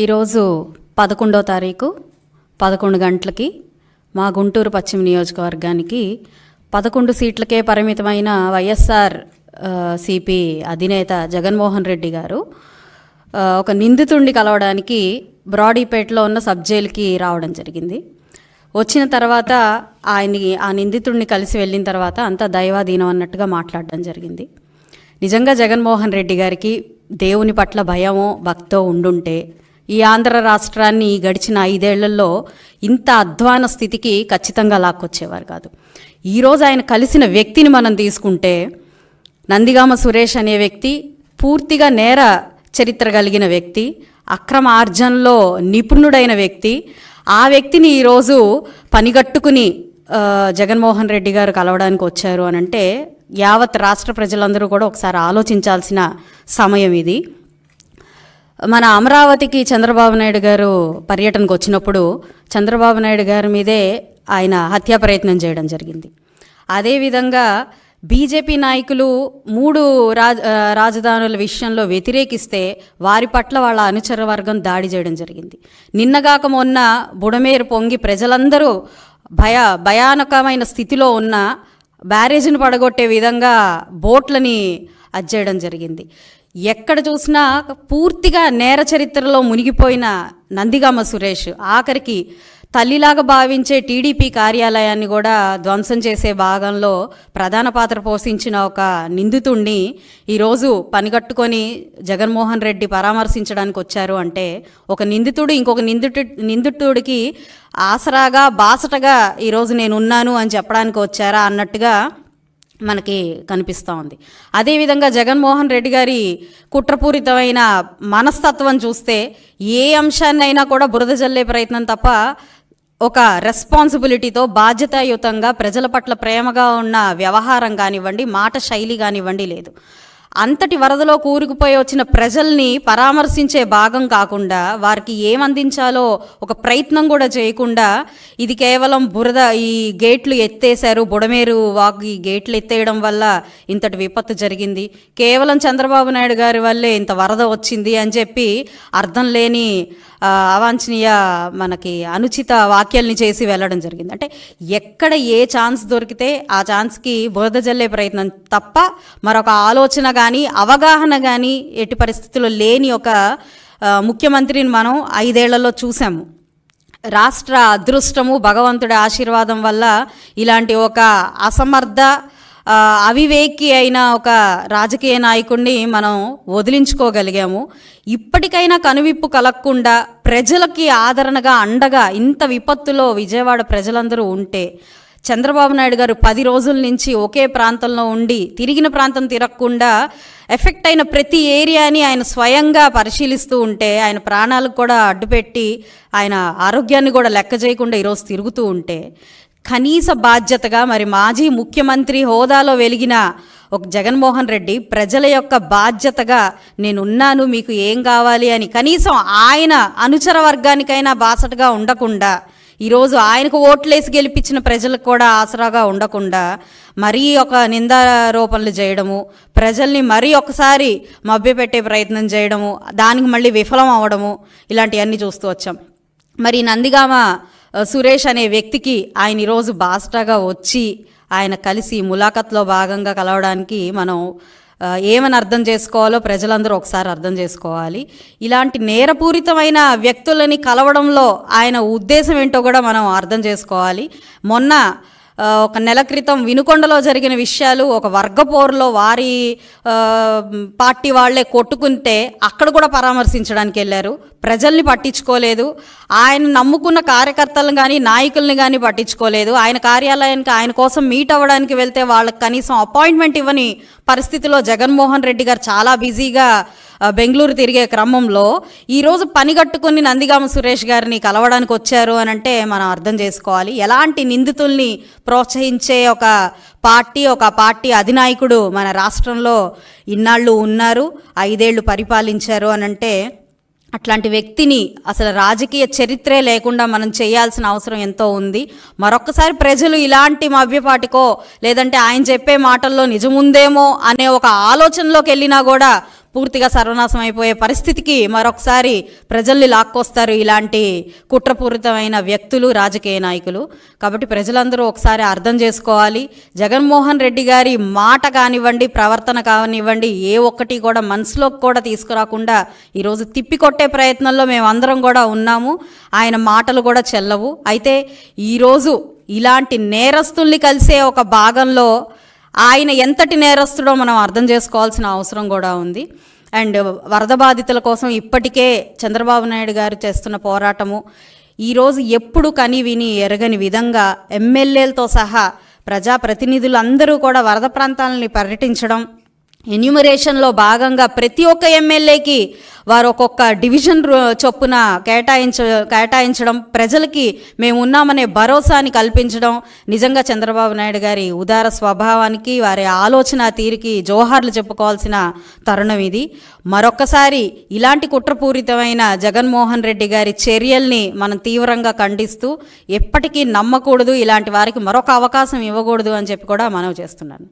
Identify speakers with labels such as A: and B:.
A: ఈరోజు 11వ తారీఖు 11 గంటలకి మా గుంటూరు పశ్చిమ నియోజకవర్గానికి 11 సీట్లకే పరిమితమైన వైఎస్ఆర్ సిపి అధినేత జగన్మోహన్ రెడ్డి గారు ఒక నిందితుడిని కలవడానికి బ్రాడీపేటలో ఉన్న సబ్ జైలుకి రావడం జరిగింది. వచ్చిన తర్వాత ఆ నిందితుడిని కలిసి వెళ్ళిన తర్వాత అంతా దైవాధీనం అన్నట్టుగా మాట్లాడడం జరిగింది. నిజంగా జగన్మోహన్ రెడ్డి గారికి దేవుని పట్ల భయమో భక్తో ఉండుంటే ఈ ఆంధ్ర రాష్ట్రాన్ని గడిచిన 5 ఏళ్లలో ఇంత అధ్వాన స్థితికి ఖచ్చితంగా లాక్కొచ్చేవారు కాదు. ఈరోజు ఆయన కలిసిన వ్యక్తిని మనం తీసుకుంటే నందిగామ సురేష్ అనే వ్యక్తి పూర్తిగా నేర చరిత్ర కలిగిన వ్యక్తి, అక్రమ ఆర్జనలో నిపుణుడైన వ్యక్తి. ఆ వ్యక్తిని ఈరోజు పనిగట్టుకుని జగన్మోహన్ రెడ్డి గారు కలవడానికి వచ్చారు అని అంటే యావత్ రాష్ట్ర ప్రజలందరూ కూడా ఒకసారి ఆలోచించాల్సిన సమయం ఇది. మన అమరావతికి చంద్రబాబు నాయుడు గారు పర్యటనకు వచ్చినప్పుడు చంద్రబాబు నాయుడు గారి మీదే ఆయన హత్యా ప్రయత్నం చేయడం జరిగింది. అదేవిధంగా బీజేపీ నాయకులు 3 రాజధానుల విషయంలో వ్యతిరేకిస్తే వారి పట్ల వాళ్ళ అనుచర వర్గం దాడి చేయడం జరిగింది. నిన్నగాక మొన్న బుడమేరు పొంగి ప్రజలందరూ భయానకమైన స్థితిలో ఉన్న బ్యారేజీని పడగొట్టే విధంగా బోట్లని అజ్జేయడం జరిగింది. ఎక్కడ చూసినా పూర్తిగా నేర చరిత్రలో మునిగిపోయిన నందిగామ సురేష్ ఆఖరికి తల్లిలాగా భావించే టీడీపీ కార్యాలయాన్ని కూడా ధ్వంసం చేసే భాగంలో ప్రధాన పాత్ర పోషించిన ఒక నిందితుడిని ఈరోజు పనిగట్టుకొని జగన్మోహన్ రెడ్డి పరామర్శించడానికి వచ్చారు అంటే ఒక నిందితుడు ఇంకొక నిందితుడికి ఆసరాగా బాసటగా ఈరోజు నేనున్నాను అని చెప్పడానికి వచ్చారా అన్నట్టుగా మనకి కనిపిస్తూ ఉంది. అదేవిధంగా జగన్మోహన్ రెడ్డి గారి కుట్రపూరితమైన మనస్తత్వం చూస్తే ఏ అంశాన్నైనా కూడా బురద జల్లే ప్రయత్నం తప్ప ఒక రెస్పాన్సిబిలిటీతో బాధ్యతాయుతంగా ప్రజల పట్ల ప్రేమగా ఉన్న వ్యవహారం కానివ్వండి, మాట శైలి కానివ్వండి లేదు. అంతటి వరదలో కూరుకుపోయి వచ్చిన ప్రజల్ని పరామర్శించే భాగం కాకుండా వారికి ఏమందించాలో ఒక ప్రయత్నం కూడా చేయకుండా ఇది కేవలం బురద ఈ గేట్లు ఎత్తేశారు, బుడమేరు వాగు ఈ గేట్లు ఎత్తేయడం వల్ల ఇంతటి విపత్తు జరిగింది, కేవలం చంద్రబాబు నాయుడు గారి వల్లే ఇంత వరద వచ్చింది అని చెప్పి అర్థం లేని అవాంఛనీయ మనకి అనుచిత వ్యాఖ్యల్ని చేసి వెళ్ళడం జరిగింది. అంటే ఎక్కడ ఏ ఛాన్స్ దొరికితే ఆ ఛాన్స్కి బురద జల్లే ప్రయత్నం తప్ప మరొక ఆలోచన కానీ అవగాహన కానీ ఎట్టి పరిస్థితుల్లో లేని ఒక ముఖ్యమంత్రిని మనం 5 ఏళ్లలో చూసాము. రాష్ట్ర అదృష్టము భగవంతుడి ఆశీర్వాదం వల్ల ఇలాంటి ఒక అసమర్థ అవివేకి అయిన ఒక రాజకీయ నాయకుడిని మనం వదిలించుకోగలిగాము. ఇప్పటికైనా కనువిప్పు కలగకుండా ప్రజలకి ఆదరణగా అండగా ఇంత విపత్తులో విజయవాడ ప్రజలందరూ ఉంటే చంద్రబాబు నాయుడు గారు 10 రోజుల నుంచి ఒకే ప్రాంతంలో ఉండి తిరిగిన ప్రాంతం తిరగకుండా ఎఫెక్ట్ అయిన ప్రతి ఏరియాని ఆయన స్వయంగా పరిశీలిస్తూ ఉంటే ఆయన ప్రాణాలకు కూడా అడ్డుపెట్టి ఆయన ఆరోగ్యాన్ని కూడా లెక్క చేయకుండా ఈరోజు తిరుగుతూ ఉంటే కనీస బాధ్యతగా మరి మాజీ ముఖ్యమంత్రి హోదాలో వెలిగిన ఒక జగన్మోహన్ రెడ్డి ప్రజల యొక్క బాధ్యతగా నేనున్నాను మీకు ఏం కావాలి అని కనీసం ఆయన అనుచర వర్గానికైనా బాసటగా ఉండకుండా ఈరోజు ఆయనకు ఓట్లేసి గెలిపించిన ప్రజలకు కూడా ఆసరాగా ఉండకుండా మరీ ఒక నిందారోపణలు చేయడము, ప్రజల్ని మరీ ఒకసారి మభ్యపెట్టే ప్రయత్నం చేయడము, దానికి మళ్ళీ విఫలం అవ్వడము ఇలాంటివన్నీ చూస్తూ వచ్చాం. మరి నందిగామ సురేష్ అనే వ్యక్తికి ఆయన ఈరోజు బాసటగా వచ్చి ఆయన కలిసి ములాఖత్లో భాగంగా కలవడానికి మనం ఏమని అర్థం చేసుకోవాలో ప్రజలందరూ ఒకసారి అర్థం చేసుకోవాలి. ఇలాంటి నేరపూరితమైన వ్యక్తులని కలవడంలో ఆయన ఉద్దేశం ఏంటో కూడా మనం అర్థం చేసుకోవాలి. మొన్న 1 నెల క్రితం వినుకొండలో జరిగిన విషయాలు ఒక వర్గపోరులో వారి పార్టీ వాళ్లే కొట్టుకుంటే అక్కడ కూడా పరామర్శించడానికి వెళ్ళారు. ప్రజల్ని పట్టించుకోలేదు, ఆయన నమ్ముకున్న కార్యకర్తలను కానీ నాయకుల్ని కానీ పట్టించుకోలేదు. ఆయన కార్యాలయానికి ఆయన కోసం మీట్ అవ్వడానికి వెళ్తే వాళ్ళకి కనీసం అపాయింట్మెంట్ ఇవ్వని పరిస్థితిలో జగన్మోహన్ రెడ్డి గారు చాలా బిజీగా బెంగళూరు తిరిగే క్రమంలో ఈరోజు పనిగట్టుకుని నందిగామ సురేష్ గారిని కలవడానికి వచ్చారు అని అంటే మనం అర్థం చేసుకోవాలి. ఎలాంటి నిందితుల్ని ప్రోత్సహించే ఒక పార్టీ అధినాయకుడు మన రాష్ట్రంలో ఇన్నాళ్ళు ఉన్నారు, 5 ఏళ్ళు పరిపాలించారు అని అంటే అట్లాంటి వ్యక్తిని అసలు రాజకీయ చరిత్రే లేకుండా మనం చేయాల్సిన అవసరం ఎంతో ఉంది. మరొక్కసారి ప్రజలు ఇలాంటి మభ్యపాటికో లేదంటే ఆయన చెప్పే మాటల్లో నిజముందేమో అనే ఒక ఆలోచనలోకి వెళ్ళినా కూడా పూర్తిగా సర్వనాశం అయిపోయే పరిస్థితికి మరొకసారి ప్రజల్ని లాక్కొస్తారు ఇలాంటి కుట్రపూరితమైన వ్యక్తులు, రాజకీయ నాయకులు. కాబట్టి ప్రజలందరూ ఒకసారి అర్థం చేసుకోవాలి. జగన్మోహన్ రెడ్డి గారి మాట కానివ్వండి, ప్రవర్తన కానివ్వండి, ఏ ఒక్కటి కూడా మనసులోకి కూడా తీసుకురాకుండా ఈరోజు తిప్పికొట్టే ప్రయత్నంలో మేమందరం కూడా ఉన్నాము. ఆయన మాటలు కూడా చెల్లవు. అయితే ఈరోజు ఇలాంటి నేరస్తుల్ని కలిసే ఒక భాగంలో ఆయన ఎంతటి నేరస్తుడో మనం అర్థం చేసుకోవాల్సిన అవసరం కూడా ఉంది. అండ్ వరద బాధితుల కోసం ఇప్పటికే చంద్రబాబు నాయుడు గారు చేస్తున్న పోరాటము ఈరోజు ఎప్పుడు కని విని ఎరగని విధంగా ఎమ్మెల్యేలతో సహా ప్రజాప్రతినిధులందరూ కూడా వరద ప్రాంతాలని పర్యటించడం, ఎన్యూమరేషన్లో భాగంగా ప్రతి ఒక్క ఎమ్మెల్యేకి వారు ఒక్కొక్క డివిజన్ చొప్పున కేటాయించడం, ప్రజలకి మేము ఉన్నామనే భరోసాని కల్పించడం నిజంగా చంద్రబాబు నాయుడు గారి ఉదార స్వభావానికి, వారి ఆలోచన తీరుకి జోహార్లు చెప్పుకోవాల్సిన తరుణం ఇది. మరొక్కసారి ఇలాంటి కుట్రపూరితమైన జగన్మోహన్ రెడ్డి గారి చర్యల్ని మనం తీవ్రంగా ఖండిస్తూ ఎప్పటికీ నమ్మకూడదు, ఇలాంటి వారికి మరొక అవకాశం ఇవ్వకూడదు అని చెప్పి కూడా మనవి చేస్తున్నాను.